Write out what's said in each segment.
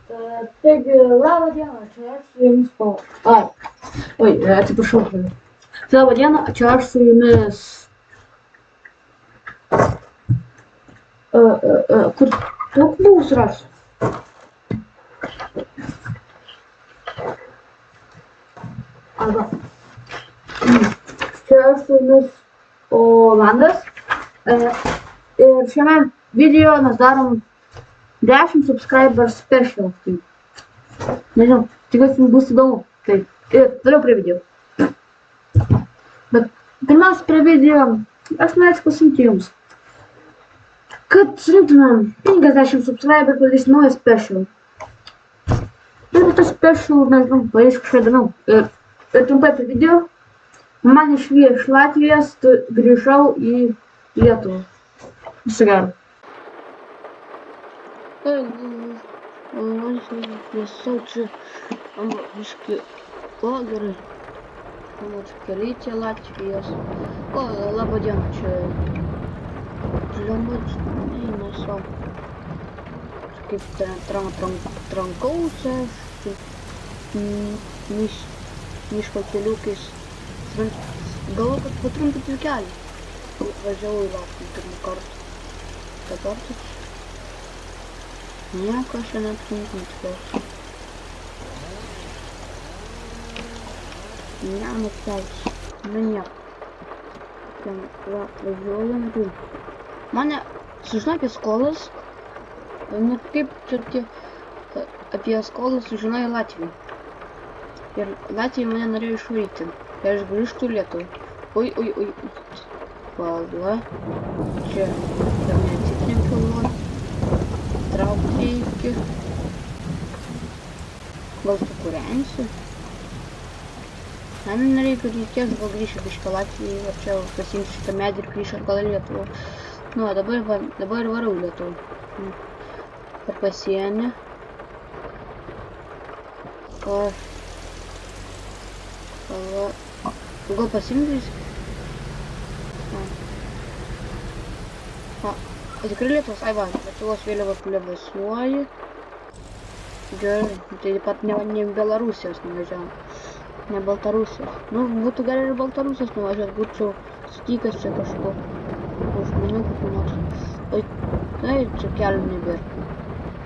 Taigi, labą dieną, čia aš su jumis atsiprašau. Labą dieną, čia aš su jumis. Kur daug buvus rasiu? Arba. Čia aš su jumis Olandas. Ir šiame video mes darom 10 subscribers special. Nežinau, tikiuosi jums bus įdomu. Taip, ir toliau prie video. Bet pirmiausia prie video, aš norėčiau pasiimti jums, kad surinktumėm 50 subscribers, padarysim naują special. Ir tas special, nežinau, padarys kažką įdomiau. Ir trumpai apie video, man išvyko iš Latvijos, grįžau į Lietuvą. Viso gero. Nesaučiu, biški blogerai, kelyčia Latvijos. Labą dieną, čia žlembat, nesu. Kaip trankausi, miško keliukais. Galvoju, kad patrumpinti kelią. Važiavau į Latviją pirmą kartą. Dabar tik nieko aš netrumpinti. Nenukeliausi. Nu nieko. Ten važiuojam. Mane sužinau apie skolas. Nu kaip čia tie apie skolas sužinojo Latvijai. Ir Latvija mane norėjo išvaryti. Ir aš grįžtu į Lietuvą. Oi. Pala. Čia dar neatsitrenkiau nuo. Traukti reikia. Gal sukūrensiu? Man nereikia, reikės, gal grįšiu bišką Latvijai, o čia pasiimsiu šitą medį ir grįšiu atgal į Lietuvą. Nu, dabar varau į Lietuvą. Per pasienį. Gal pasiimtis? Tikrai Lietuvos, ai va, Lietuvos vėliava plevėsuoja. Gerai, tai taip pat ne Belarusijos nuvažiavam. Ne Baltarusijos. Nu, būtų gerai ir Baltarusijos nuvažiuot, būčiau sutikęs čia kažko. Žmonių kokių nors. Oi, tai čia kelių nebėra.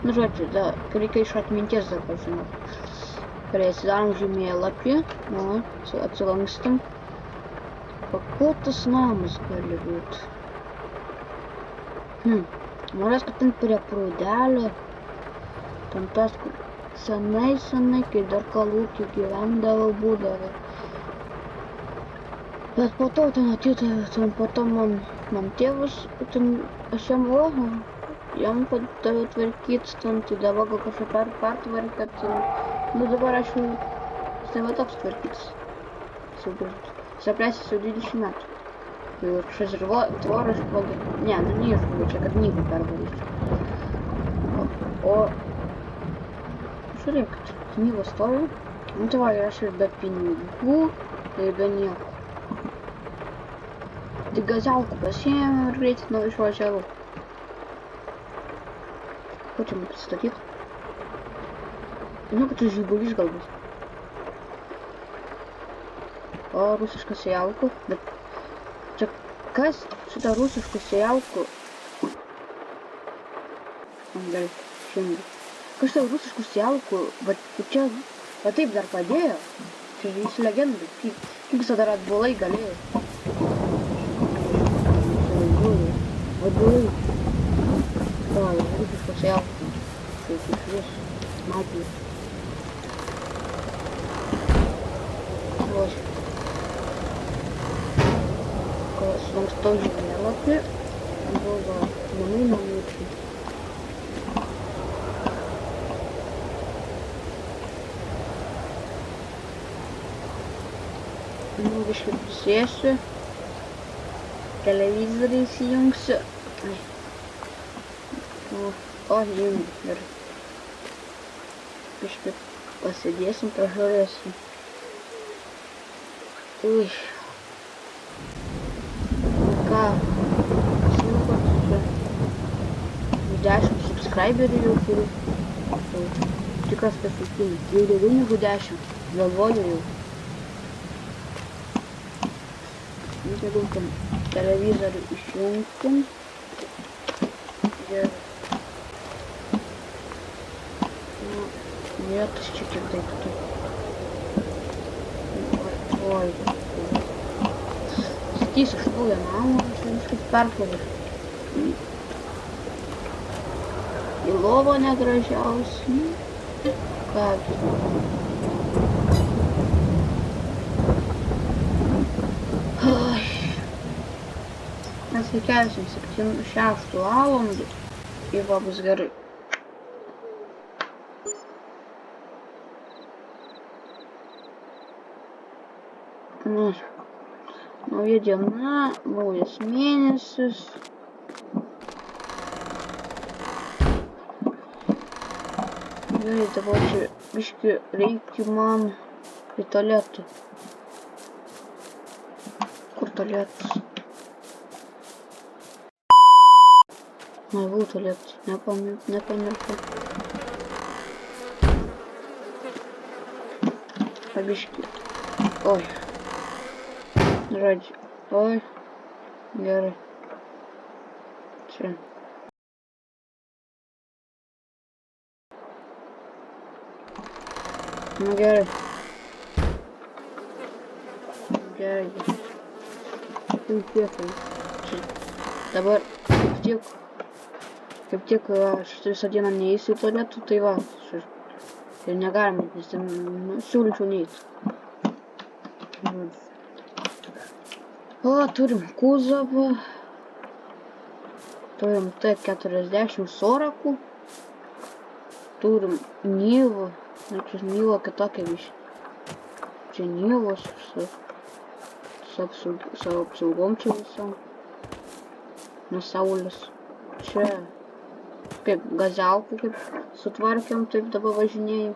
Nu, žodžiu, reikia iš atminties dar pažinoti. Gerai, atsidarom žemėlapį. Nu, atsilankstam. Kokia tas namas gali būti? Norės, kad ten prie prūdelio, ten tas, kur senai, kai dar kalūkį gyvendavo, būdavo. Bet po to ten atėjo, po to man tėvas, ten aš jam padavė tvarkytis, ten, tai dabar gal kažką pertvarkė, nu dabar aš jau toks tvarkytis. Sapręsis jau 20 metų. Ir kažkas ir tvoras pagė. Ne, nu neišbuvau, čia kad knygų pervarysiu. O žiūrėk, knygų stovi. Nu tai va, ir aš ir be pinigų, ir be nieko. Tik gazelką pasiėmiau ir greitai išvažiavau. Ko čia man pristatyt? Žinau, kad čia žibulys galbūt. O rusiškas jaukų, bet čia kas šitą rusiškų sėjaukų? Gerai, šiandien. Kas šitą rusiškų sėjaukų, bet čia, va taip dar padėjo. Čia jis legendai, kaip jis dar atbulai galėjo. Atbulai. O, rusiškų sėjaukų. Tai kaip vis, magija. Ruošiu. Lankstau žemėlapį, buvo namučių. Nu, biškai prisėsiu, televizorių įsijungsiu. O, įjungiu ir biškai pasėdėsim, pražiūrėsim. Ui. Ką, žinau, kad čia 10 subscriberių jau turiu. tikras pasiekimas. Jau daugiau negu 10. Galvoju jau. Jeigu tam televizorių išjungtum. Ir... Нет, с чуть-чуть ой. Стиса, что я мама, что парковый. И лова не отражалась. Как? Ой. Насвікаюся к шафту Алонду и бабу с горы. Nauja diena, naujas mėnesis. Gerai, dabar čia biškį reikia man į tualetą. Kur tualetas? Buvo tualetas, nepamiršau. Biškį. Oi. Žodžiu. Oi. Gerai. Čia. Nu gerai. Gerai. Taip. Dabar kaip tik aš visą dieną neįsiu į tualetų, tai va. Ir negalima, nes ten siūlyčiau neįti. O, turim kuzovą. Turim T40 Sorakų. Turim Nivą. Čia Niva kitokia višė. Čia Nivos su apsaugom čia visam. Nuo saulės. Čia kaip gazelkų, kaip sutvarkėm, taip dabar važinėjim.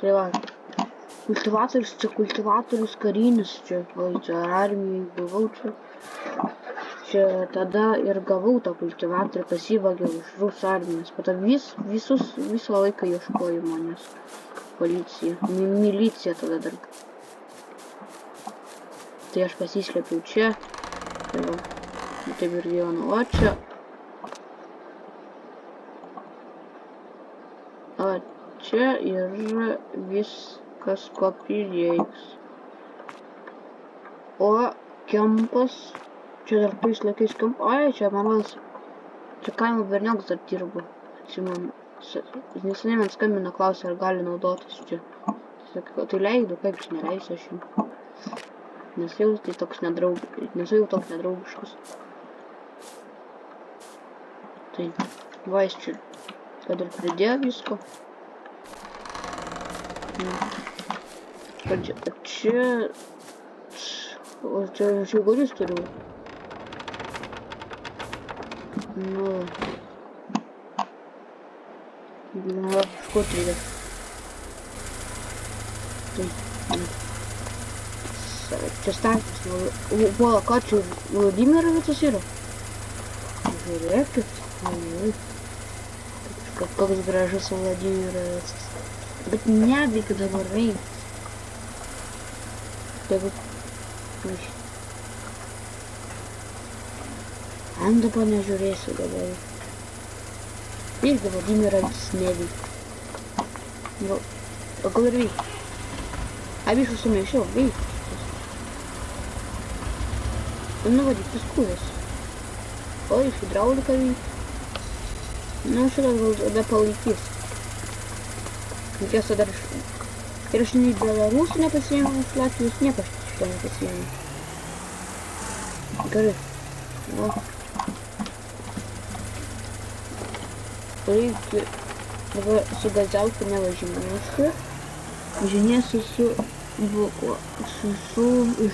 Tai va. Kultivatorius, čia kultivatorius karinis, čia armijai buvau čia. Čia tada ir gavau tą kultivatorių, pasivagiau iš Rusų armijos. Po to visą laiką ieškojo manęs. Policija, milicija tada dar. Tai aš pasislėpiau čia. Tai va, taip ir gyvenu. O čia. O čia yra viskas, ko prireiks. O kempas. Čia dar tais laikais ai, čia manas. Čia kaimo bernioks dar dirbo. Atsimenu. Neseniai man skambino, klausė, ar gali naudotis čia. Tai leido, kaip čia neleisiu aš jums. Nes jau tai toks nedraugiškas. Tai va, jis čia kad ir pridėjo visko. Čia žigulis turiu. Nu. Škot reikia. Čia startas. O, ką čia Vladimirovicas yra? Žiūrėkit. Koks gražus Vladimirovicas. Bet neveikia dabar veikia. Tegu. Ant dabar nežiūrėsiu dabar. Veikia Vladimirovicas neveikia. O gal ir veikia? A bišų sumaišiau, veikia. Nu vadykis kūrės. O, iš hidraulika veikia. Nu, šitas gal be palaikys. Tiesa dar iš... Ir aš nei Belarusų nepasiėmiau, iš Latvijos niekas šito nepasiėmiau. Gerai. O. Reikia... Dabar su gazelku nevažinėsiu. Važinėsiu su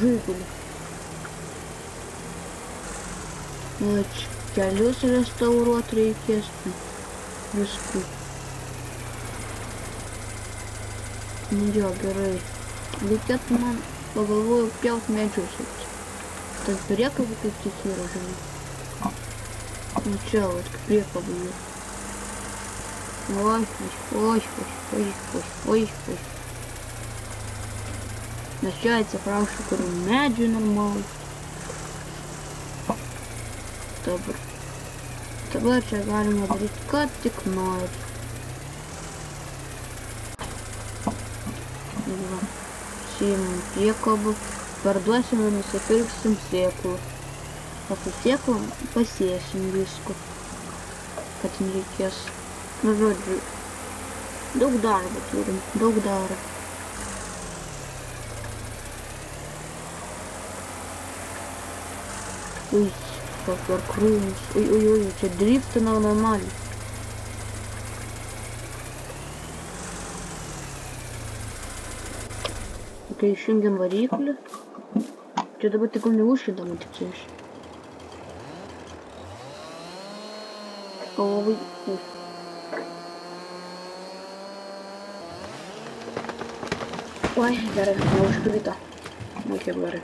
žiguliu. Kelius restauruot reikės. Viskų. Nu jo, gerai. Reikėtų man, pagalvoju, pjaut medžius. Tas priekabų kaip tik yra, žinai. Nu čia, vat, kaip priekabų yra. Ой, ой, ой, ой, ой, ой, ой. Начинается хорошо, курю меджи нормально. Добре. Тепер чекаємо рідка тікнуть. Сім пеков. Передбачимо на сефірксим секу. После секу посеясим виску. Потенрикес. Ну вроде. До удара потурим. До удара. Ой, как круз. Ой-ой-ой, это дрифт на нормально. Это еще не варикли. Что-то бы таком не лучше дома течешь. Ой. Ой, зараз я уж квита. Ой, я говорю.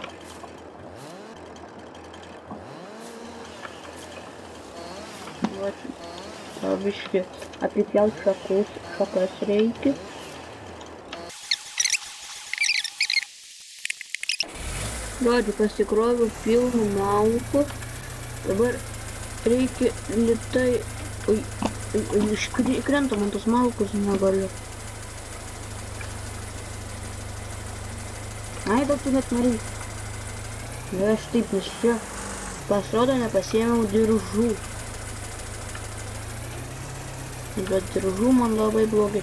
Вот. Вышли. Отлетел шака с рейки. Вроде после крови пил науку. Теперь рейки летай. Ой, крен там он то с малку занаголил. А это ты не смотри. Я штык еще. Посода по всему держу. Я держу манговые блоги.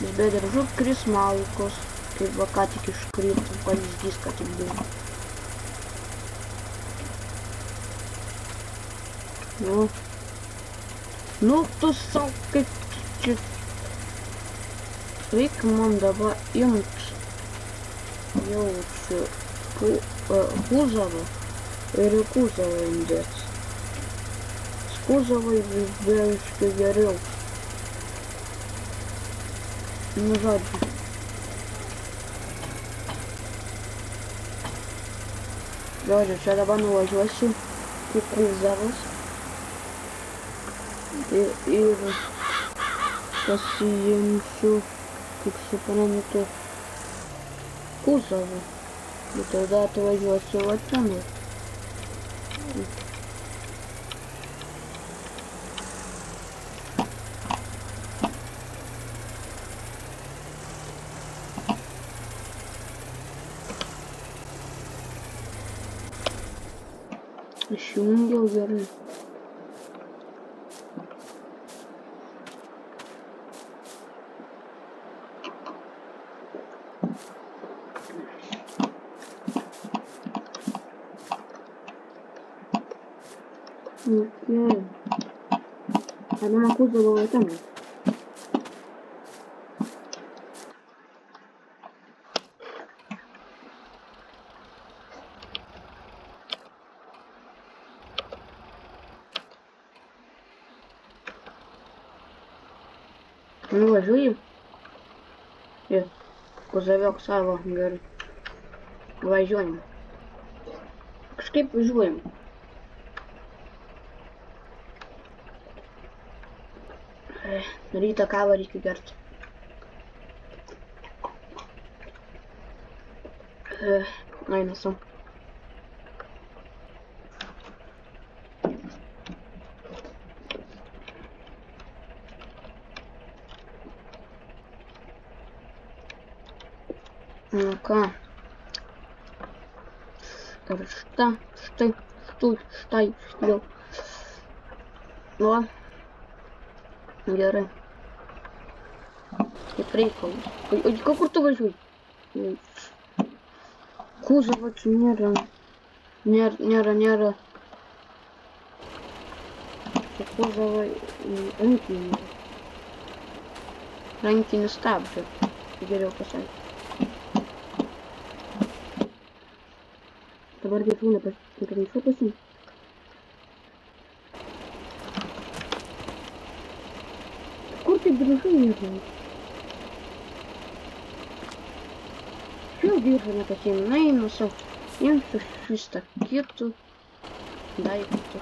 Тебя держу Крис Малкос. Ты вакатики шкрипт, полез диска тебе. Ну, кто салка. Рекомендова им лучше кузова или кузова индекс. С кузовой девочка ярил. Ну жадно. Даже вчера банулась восемь кукурузовос. И посеемся как супраниту кузова. И тогда отвозилась в оттянут. Еще не уверен. Окей. Одна кузова там. Ну, ложи. Кузовек Сава говорит. Возьмем. Шкип возьмем. Рита Каварик играть. Айнасом. Ну-ка. Штай. Ну, Геры. И прикол. Ой, как круто возьми. Кузова нера. Нера. Кузова ранки. Ранки не ставлю. Герел писать. Товар держу на что посмотри. Куртик держу не знаю. Что держу на посмотри? Найнусов. Им что чисто киту. daiktų.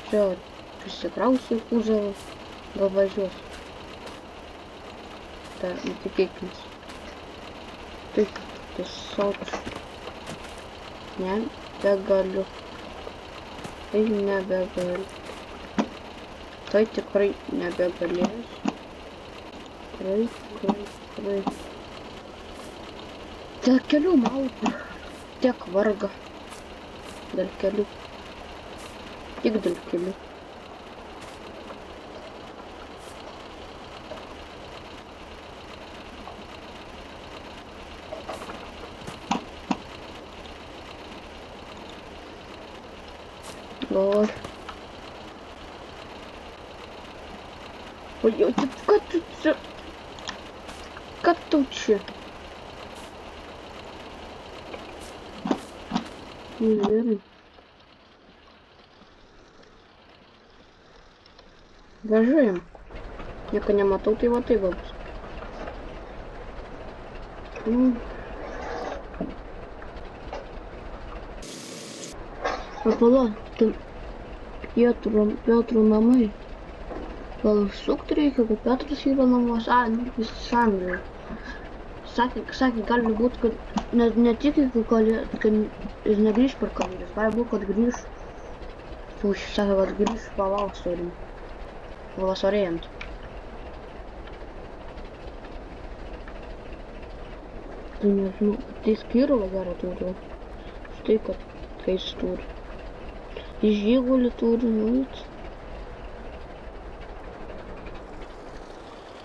Čia prisikrausiu kūzavą, gal važiuos. Dar įtikėkins. Taip, tiesiog. Nebegaliu. Tai nebegaliu. Tai tikrai nebegalės. Tikrai. Dėl kelių malkų. Tiek varga. Dėl kelių. Tik dėl kelių. Ой. Ой, ты катучи. Неверно. Važiuojam. Nieko nematau, tai va taip bus. Pala, tai Piotro namai. Gal sukti reikia, kad Piotras yra namuose. A, nu, jis Sandrai. Sakė, gali būt, kad ne tik kad jis negrįž per kalėdas, gali būt, kad grįž. Sakė, kad grįž pavasarį. Pavasarėjant. Tai nežinau, tai Skirova gerą turi. Štai, kad jis turi. Į Žygulį turi nueit.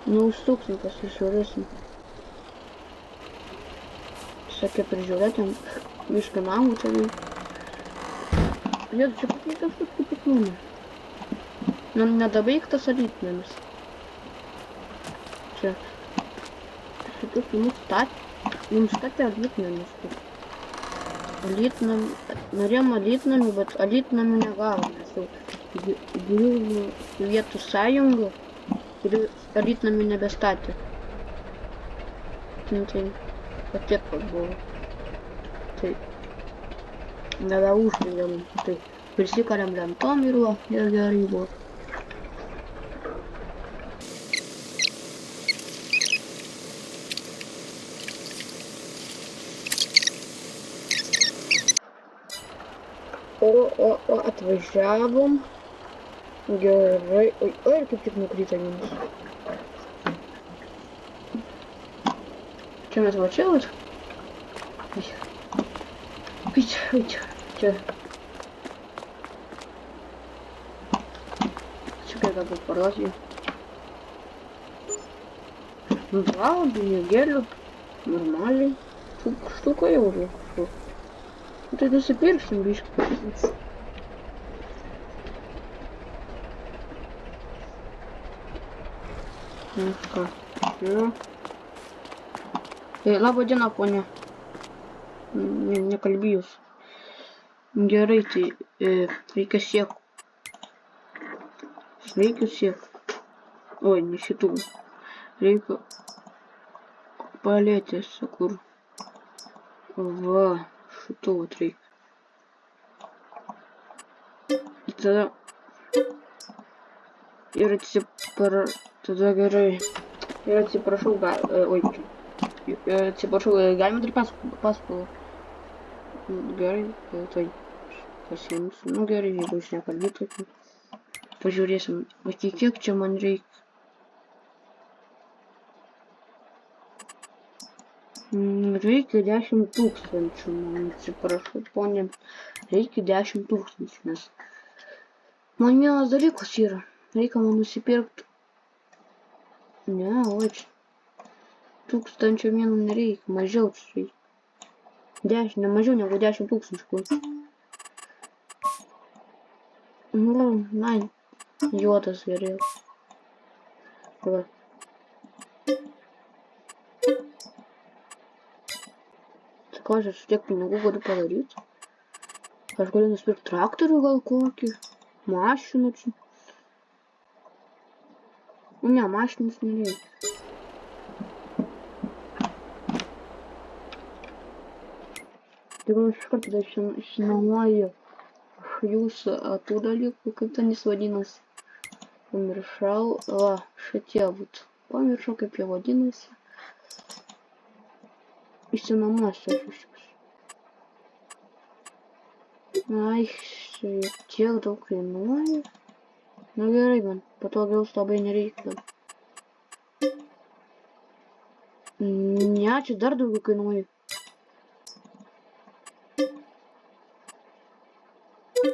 Nu, užsuksim, pasižiūrėsim. Sakė, prižiūrėtum viską namų čia. Jėzus, čia pakeitas kaip įkūnė. Nu, nedabaigtas alytnamis. Čia. Šitus mums statė alytnamis. Norėjom alytnamių, bet alytnamių negavom. Nes jau griuvo vietų sąjungų ir alytnamių nebestatė. Tai tiek pat buvo. Tai nebeužpildėm. Tai prisikarėm lentom ir gerai buvo. O, atvažiavom. Gerai. Oi, kaip tik nukrito jums. Čia mes va čia vat. Čia. Čia kaip galbūt parodžiu. Bravo, pinigėlių. Normaliai. Štuka jau yra. Tai nusipirksim biškį. Ką? Labą dieną, ponia. Nekalbėjus. Gerai, tai reikia siekų. Reikia siekų. Oi, ne šitų. Reikia palėtės, kur. Va. Šitų vat reikia. Ir tada... Tada gerai. Ir atsiprašau, galima dar paskolą. Gerai, tai pasiimsiu. Nu gerai, jeigu jūs nekalbėtumėte. Pažiūrėsim, kiek čia man reikia. Reikia 10 000, man atsiprašau, ponė. Reikia 10 000, nes man vienas dalykas yra. Reikia man nusipirkti. Ne, oi čia. 1000 vienų nereikia, mažiau čia reikia. 10, ne mažiau negu 10 000, kur. Nu, na, juodas geriau. Va. Ką aš tiek pinigų galiu padaryti? Aš galiu nusipirkti traktorių gal kokį, mašiną čia. Ne, mašinas nereikia. tai gal iš karto dar išsinuomoju jūsų tų dalykų, kaip ten jis vadinasi. Pamiršau, va, šitie būt. Pamiršau, kaip jie vadinasi. Išsinuomosiu aš iš. Ai, tiek daug kainuoja. Na gerai, man patogiaus labai nereikia. Ne, čia dar daugiau kainuoja.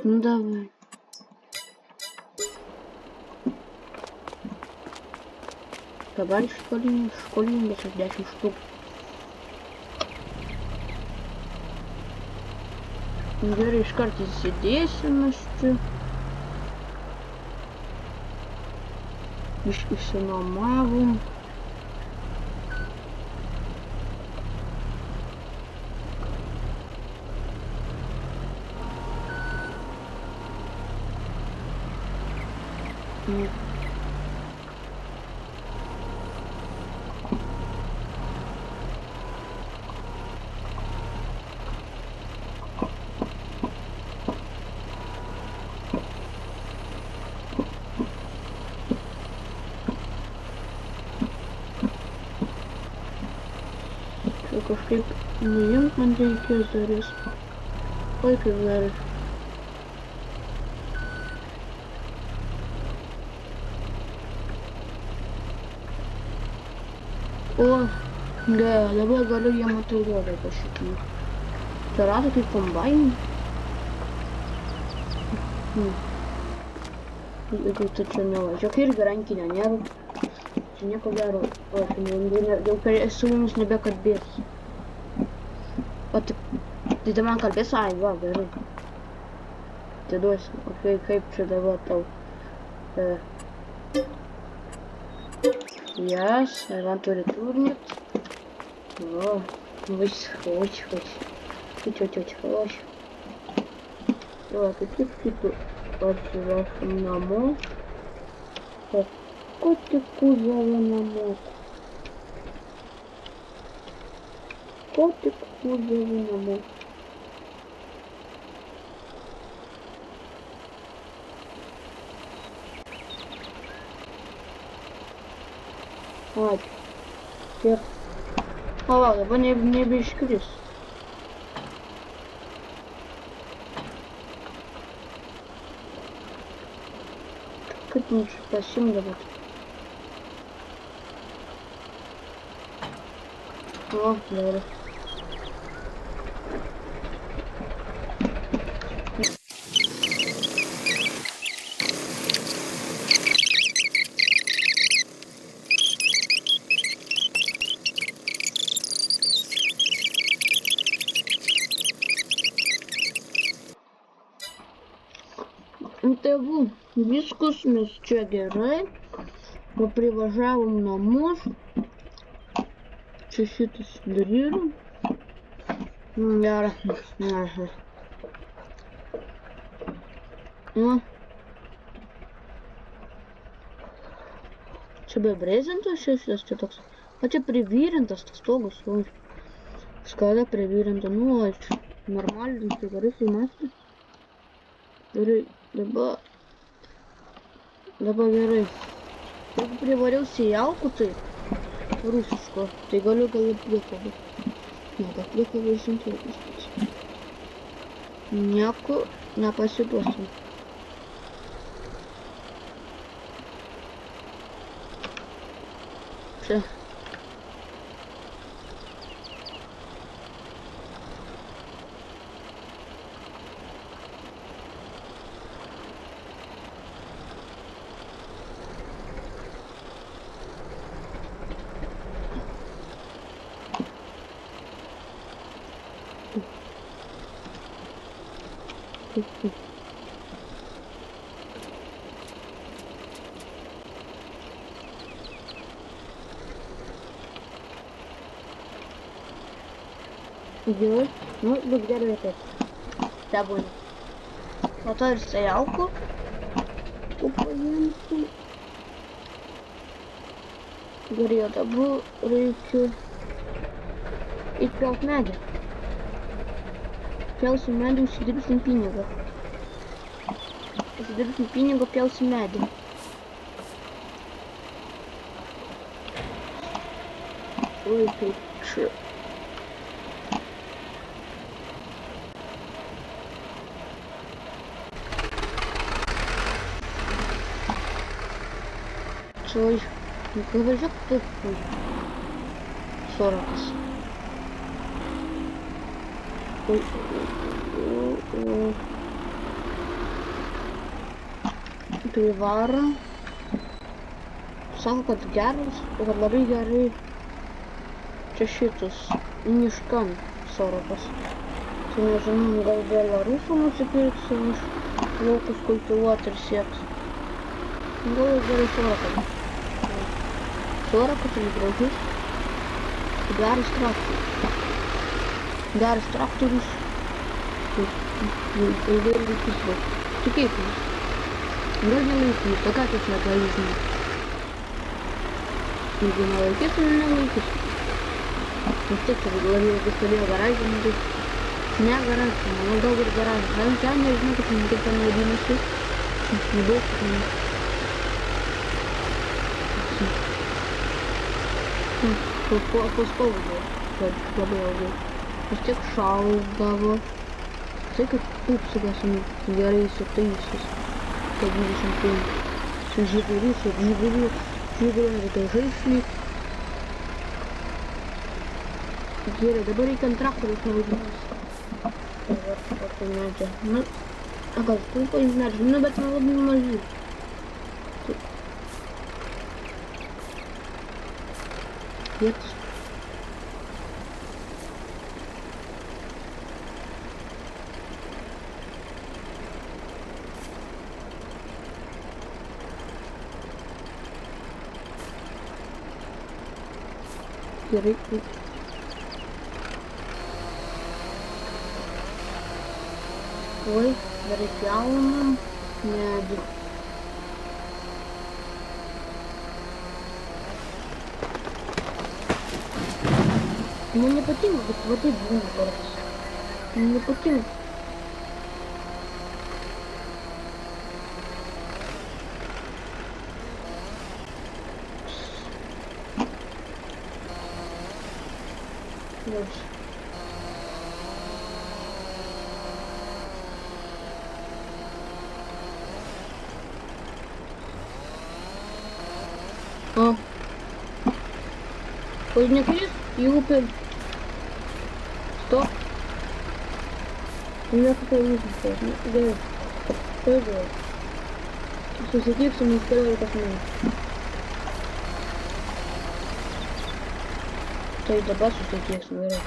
Nu davai. Dabar školingas 10 štuk. Gerai, iškart įsidėsim aš čia. Išsinuomavom. Čia kažkaip nuimt man reikės darys. Oi, kaip gerai. O, ne, dabar galiu jiem atiduoti kažkokį. Čia rado kaip kombainį. Jeigu tu čia nevažiuok, irgi rankinio nėra. Čia nieko gero. O, jau su jumis nebekalbėsiu. O tai man kalbėsiu? Ai, va, gerai. Atiduosiu. O kaip čia dabar tau? Yes, I want to return it. Oh, ось. Ось. Давай, kaip tu atsivešim namo. O kotiku zavo namo. Kotiku zavo namo. Ačiū. Tiek. O, va, dabar nebeiškris. Kaip mums pasimdavat? O, gerai. Tėvų, viskas mes čia gerai, privažiavom namus, čia šitas darylim, gerai, čia be brezintas šitas, čia toks, o čia privyrintas tas stogas, skada privyrinta, nu, čia normalinti, tai gerai filmasti. Gerai, dabar gerai. Jeigu privariausi į jaukų, tai rusiško, tai galiu gal ir pliekavą. Ne, bet pliekavą sunkiai viskas. Nieko nepasiduosim. Čia. Gerai, nu, bet gerai taip. Tebūna. O to ir sejauku. Paimsiu. Gerai, o dabar reikia įpjaut medį. Pjausiu medį, užsidirbsim pinigą. Užsidirbsim pinigą, pjausim medį. Oi, kaip čia. Ой, ну važiuok tu. Sorokas. Oi, tai varo. Sako, kad geras, kad labai gerai. Čia šitus miškan Sorokas. Tai nežinau, gal Belarusų nusipirks už laukus kultivuoti ir sieks. Gal gerai Sorokas. Sorokas ir gražus. Geras traktorius. Geras traktorius. Ilgai laikys daug. Tikėkime. Gal nelaikys, o ką tai čia atvaizina? Jeigu nelaikys, tai nelaikys. Vis tiek čia labiau stovėjo garažė, nu tai ne garažė, manau gal ir garažė. Gal ten nežinau, kaip ten vadinasi. Daug po spaudo, kad labai ilgai. Vis tiek šaldavo. Tai kaip pupsikas gerai įsitaisys. Po 25. Su žiguliu, reikia žaislį. Gerai, dabar reikia ant traktorius nuvažiuos. Dabar kokį medžią. Nu, gal stulpai medžių, nu bet man labai maži. Vietos. Gerai. Oi, gerai pjaunam medį. Man nepatinka, bet va taip būna kartais. Man nepatinka. Yes. O. Ой, не крис, юпы. Стоп. У меня какая музыка. Да. Что это? Сусекиксу не сказали, как мне. То есть добавь сусекиксу, наверное.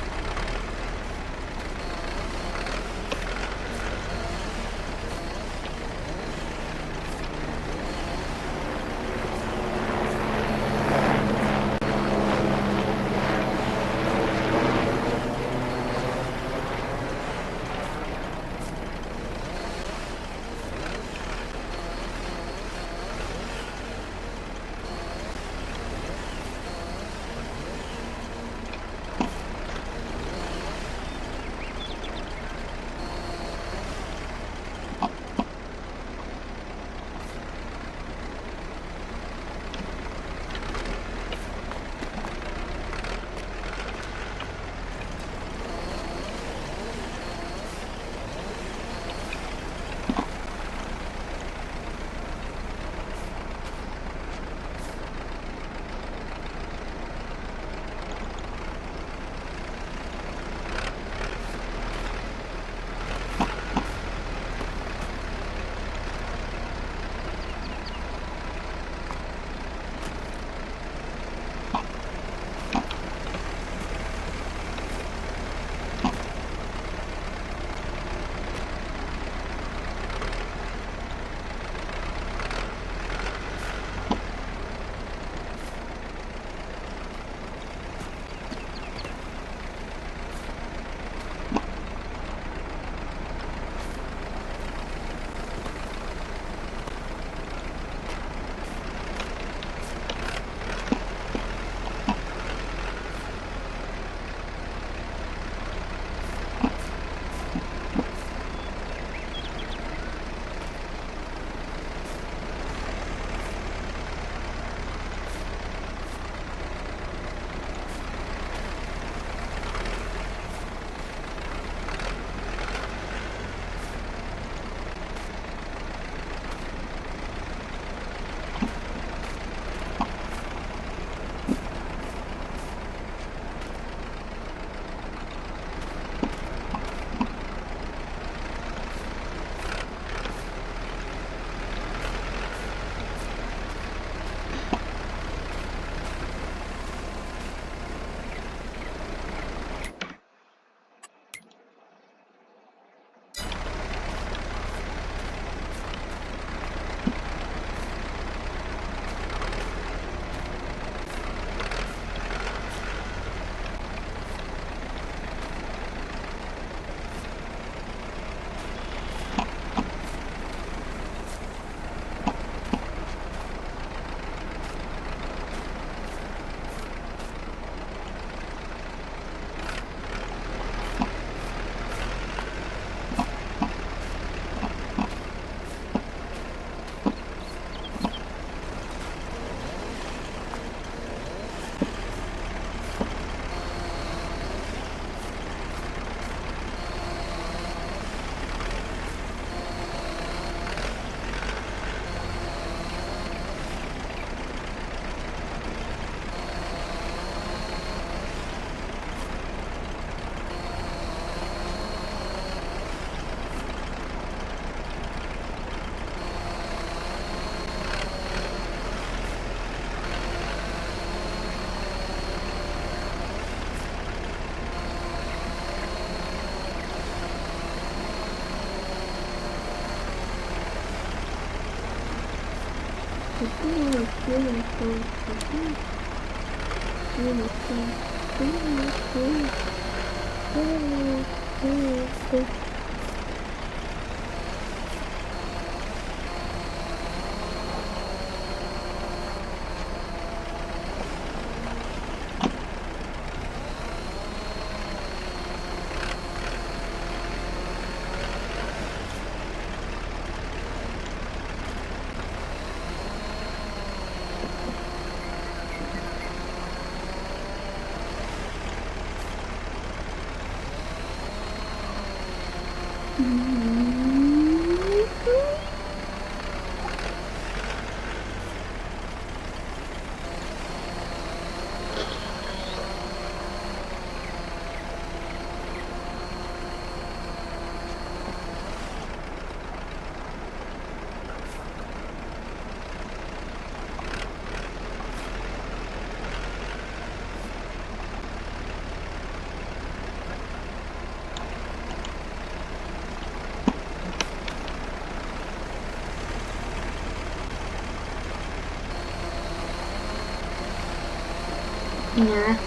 Nie.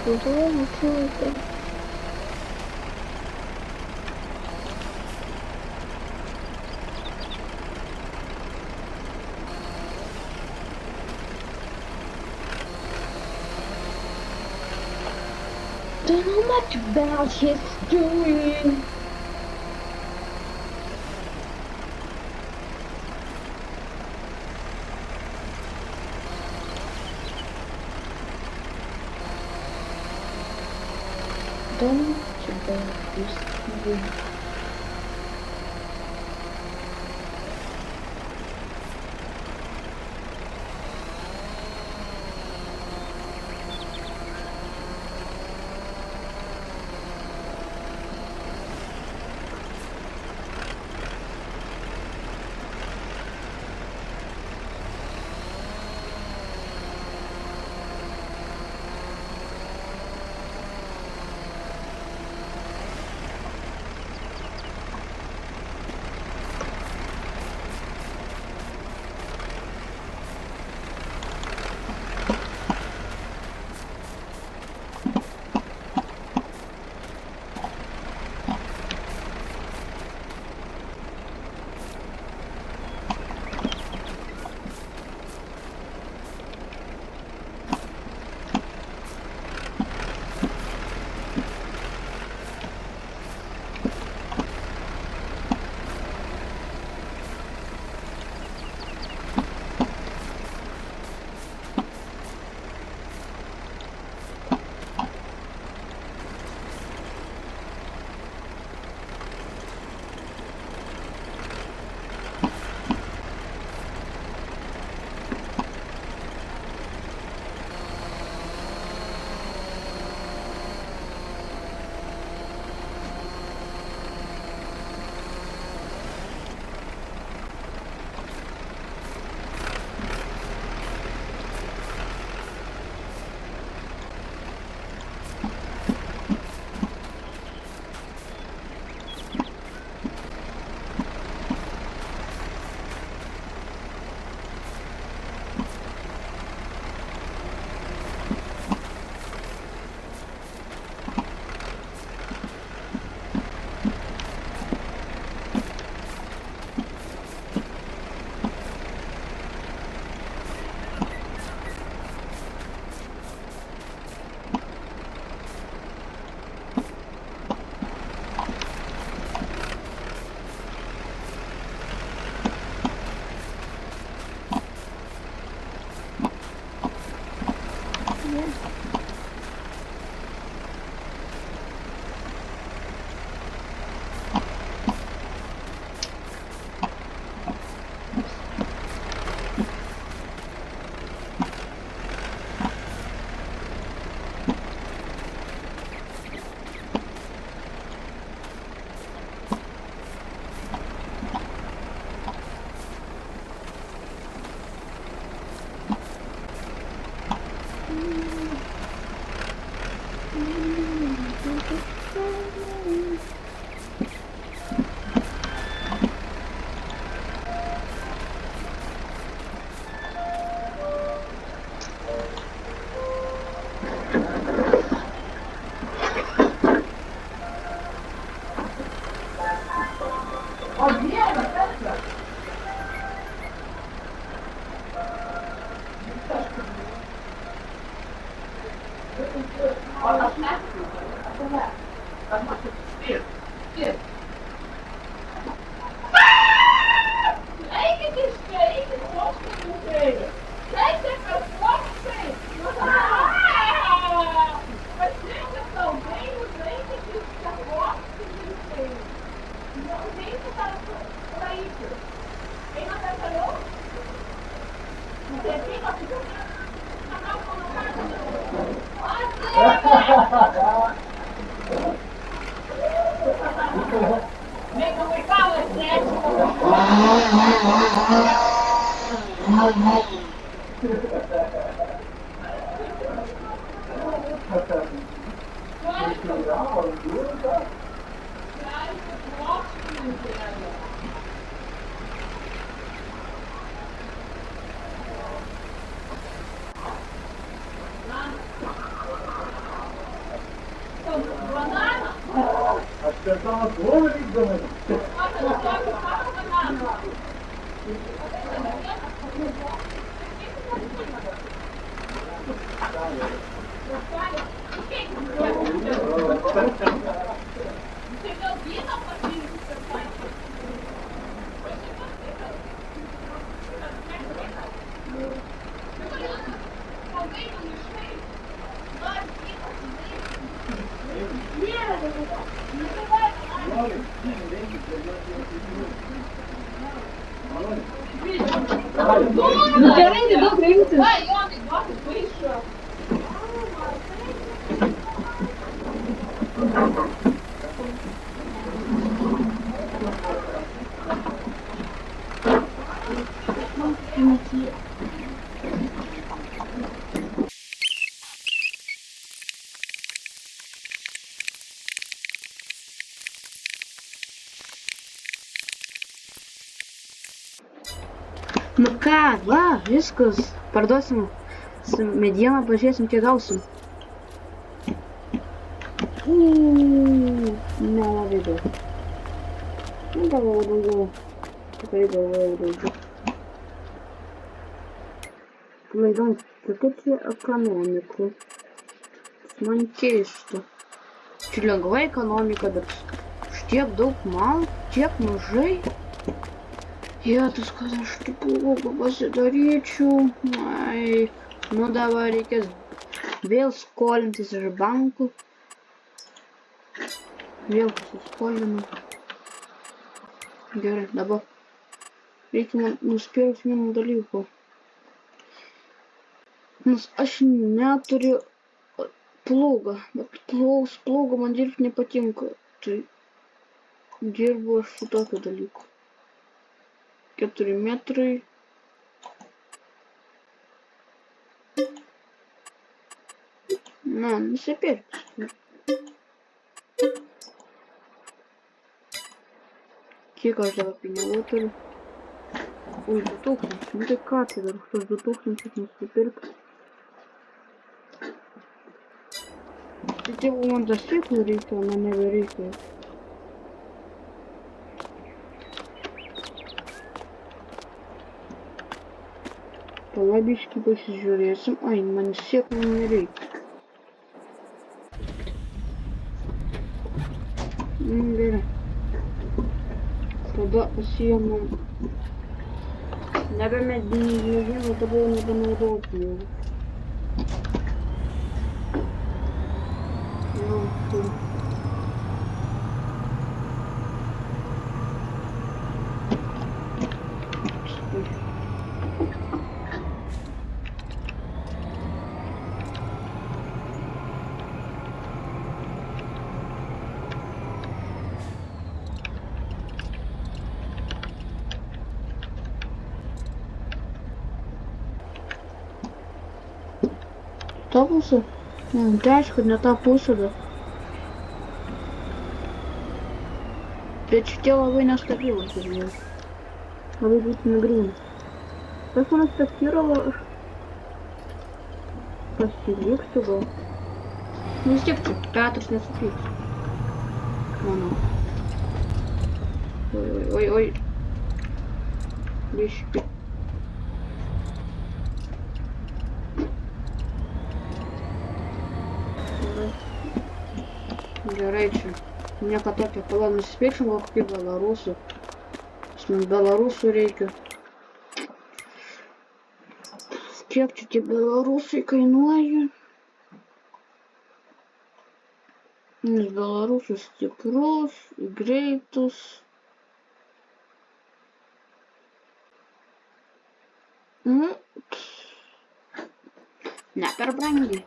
Don't know much about history. Don't know much about history. Nu ką, va, viskas. Parduosim medieną, pažiūrėsim, kiek gausim. Nelabai daug. Nu, galvoju daugiau. Tikrai galvoju daugiau. Klaidom, kokia čia ekonomika? Man keista. Čia lengva ekonomika, bet tiek daug mal, tiek mažai. Jėtus, kad aš taip blogo pasidaryčiau. Ai, nu dabar reikės vėl skolintis iš bankų. Vėl pasiskolinu. Gerai, dabar reikia man nuspėti vieną dalyką. Nes aš neturiu plūgą, bet plūgą man dirbti nepatinka. Tai dirbu aš su tokiu dalyku. 4 metrai. Na, nusipirksiu. Kiek aš dabar pinigų turiu? Ui, 2000. Nu tai ką tai dar, už 2000 nusipirksiu. Tai tėvų man dar sėklų reikia, man nebereikia. Palabiškai pasižiūrėsim. Ai, man sėklų nereikia. Gerai. Tada pasiėmam. Nebe medieną, tada jau nebenaudosim jau. Jau, tai. Ta pusė? Ne, tai aišku, ne ta pusė, bet... Bet šitie labai nestabilūs, žinai. Labai būtų nugriūna. Tas manas Takirova aš... pasiliksiu gal. Vis tiek čia, Petras nesupyks. Manau. Oi. Biški. Gerai čia. Nieko tokio, pala nusipirksim gal kokių belarusų. Man belarusų reikia. Kiek čia tie belarusai kainuoja? Nes belarusas stiprus, greitus. Ne per brangiai.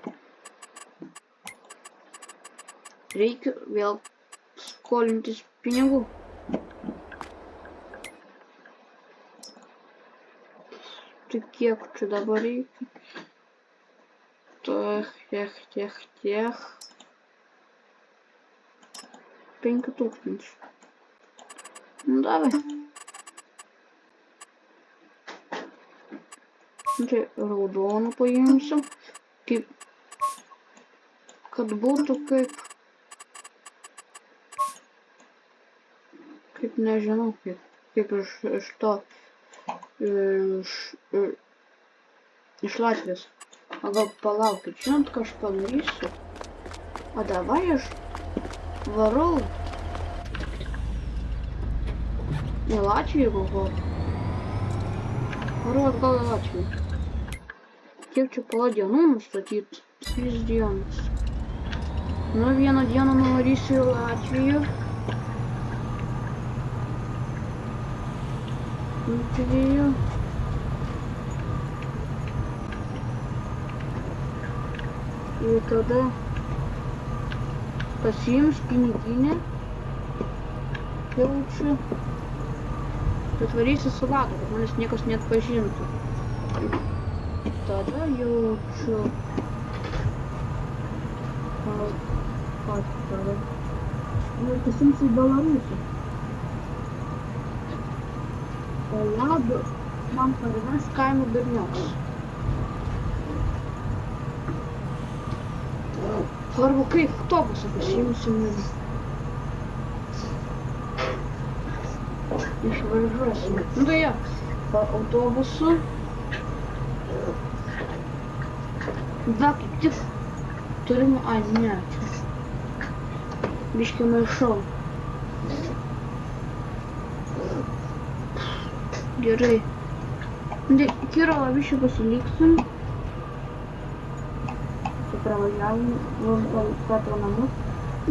Reikia vėl skolintis pinigų. Tai kiek čia dabar reikia? Tiek. 5000. Nu davai. Čia raudoną paimsiu. Kad būtų kaip nežinau, kaip iš to, iš Latvijos. O gal palaukit, žinot, ką aš padarysiu? O davai aš varau į Latviją galvoju. Varau atgal į Latviją. Kiek čia pala dienų nustatyti? 3 dienas. Nu, vieną dieną nuvarysiu į Latviją. Dviejų. Ir tada pasiims piniginę. Jaučiu. Atvarysiu su Ladu, kad manęs niekas neatpažintų. Tada jaučiu. Ir pasiimsiu į Belarusą. O Ladu man parves kaimo berniukas. Arba kaip autobusą pasiimsim ir išvažiuosim. Nu tai jo, autobusu. Da, kaip tik turim, ne, čia. Biškį maišau. Gerai. Kirovą biškį pasiliksim. Čia pravažiavom Petro namus.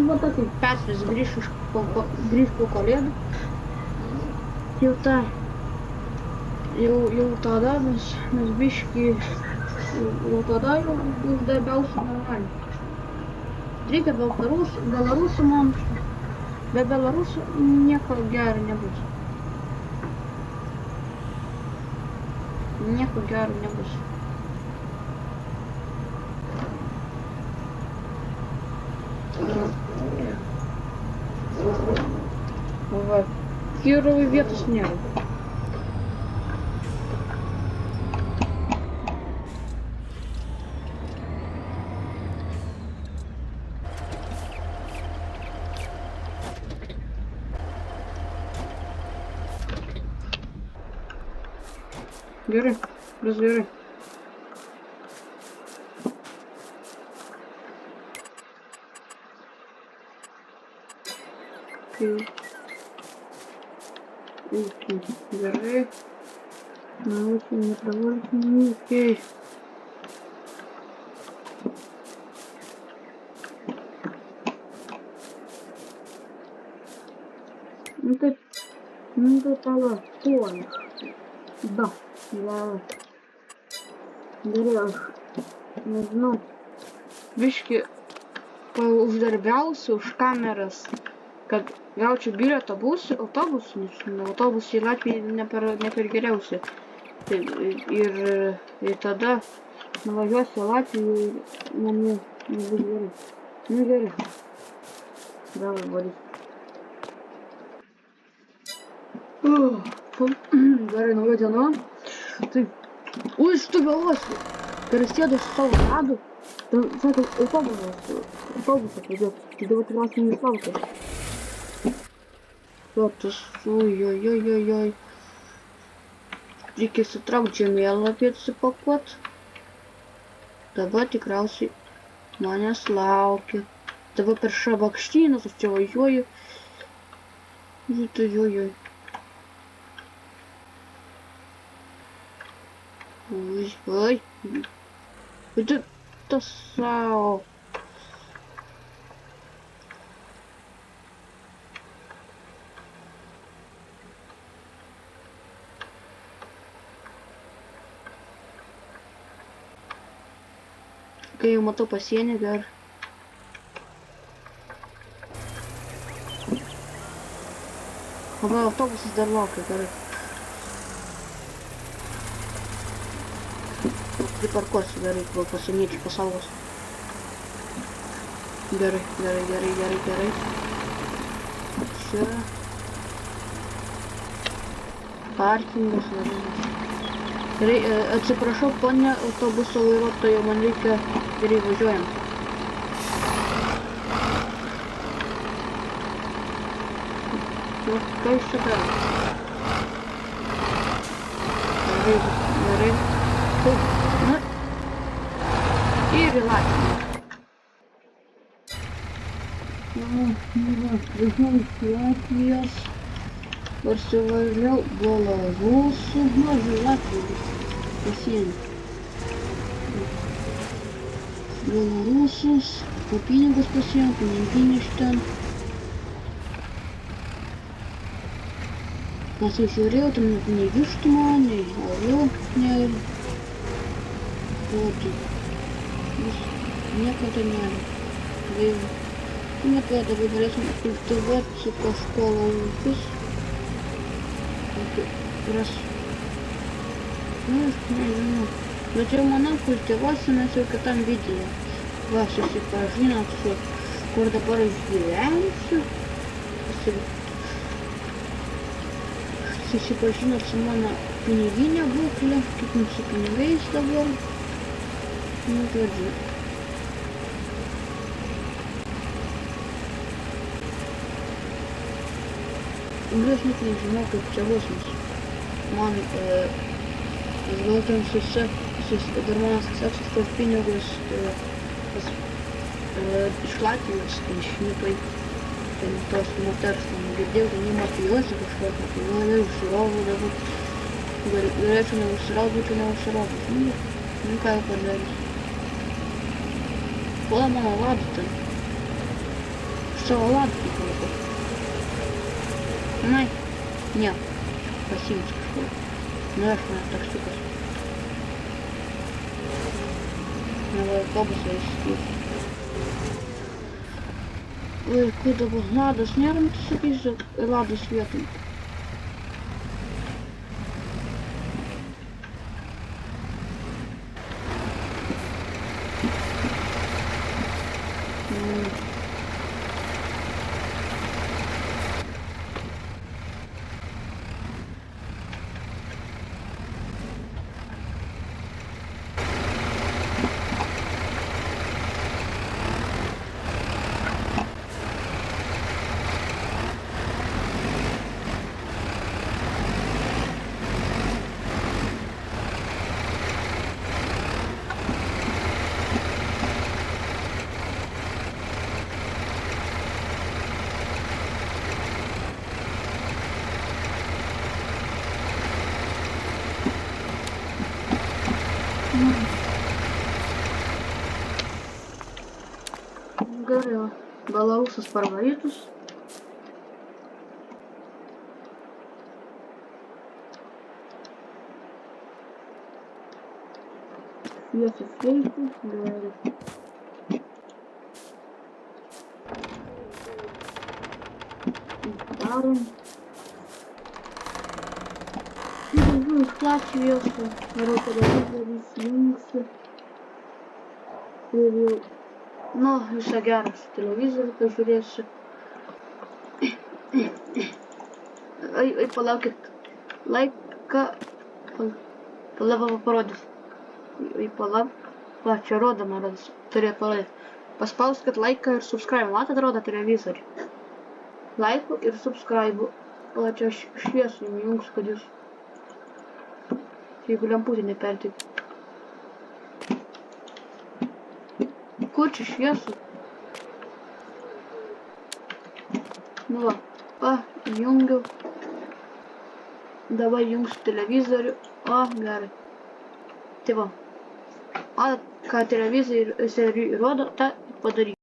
Va tai Petras grįž po kalėdų. Jau tada mes biškį, jau tada jau uždarbiausiu normaliai. Reikia Belarusų man. Be Belarusų nieko gero nebus. Nieko gero nebus. Va, Kirovui vietos nėra. Gerai, vis gerai. Gerai. Научим, не проводим, окей. Ну ты пала, понял. Да, я gerai, nežinau, biškį uždarbiausiu už kameras, kad gaučiau bilietą autobusu, nes autobusai į Latviją ne per geriausi. Ir tada nuvažiuosiu į Latviją ir man nebus gerai. Nu gerai. Davai, Boris. Gerai, nauja diena. Taip. Ui, tu galvosi, kai sėdu su savo Ladu, tai sakau, autobusą pradėjau, tai dabar tikriausiai neįslaukia. Tas, oi. Reikia sutraukti žemėlapį atsipakuot. Dabar tikriausiai manęs laukia. TV per šabakštynas, aš čia važiuoju. Oi. Oi. Tu tas savo. Kai jau matau pasienį dar. O gal autobusas dar laukia, gerai. Priparkuosiu, gerai, kol pasieniečiai pasaugos. Gerai. Čia. Parkingas, gerai. Atsiprašau, ponė autobuso vairuotojo, man reikia gerai važiuojam. Ką jūs čia darot? Gerai. Na. Ir į Latviją. Važiuojam iš Latvijos. Parsivažiau Belarusų. Mažai Latvijos pasienį. Belarusus. Po pinigus pasiėmė, piniginį iš ten. Pasižiūrėjau, tam nei vištumo, nei avių, nei... Žodžiu. Nieko ten nėra. Nieko dabar galėsim kultivuoti kažko laukus. Nežinau. Bet jau manau kultivuosimės jau kitam video. Va, susipažinot su kur dabar aš gyvensiu. Susipažinot su mano piniginė būklė, kaip mums su pinigais dabar. Nu, žodžiu. Aš net nežinau, kaip čia bus mums. Man, aš gal ten dar manas seksis tos pinigus iš Latvijos, ten šnipai. Ten tos moters, ten girdėjau, ten jį mafijose kažkokia, tai gal užsirovų dabar. Galėčiau neužsirauti, būčiau neužsirauti. Nu ką jau padarys. Kola mano ladų ten. Aš savo ladų kaip laikau. Nai, ne, pasiims kažkur. Nu aš man taksiukas. Ne, va, autobusą įskirti. Oi, kur dabar ladas nėra, tu sakysi, ladas vietom. Gerai, Belarusas parvarytus. Šviesus veikus, gerai. Darom. Iš Latvijos, darau televizorius, junksiu. Ir jau, nu, visą gerą su televizoriu pažiūrėsiu. Ai, palaukit, laiką, palauk parodys. Ai, palauk, va, čia rodoma, turėtų parodyti. Paspauskit laiką ir subscribe, matot, rodo televizorių. Laikų ir subscribe. O čia šviesų jums jungs, kad jūs, jeigu lemputė nepertiktų. Kur čia šviesų? Nu va, įjungiu. Dabar jungsiu televizorių. Gerai. Tai va. Ką televizoriui rodo, tą padarysiu.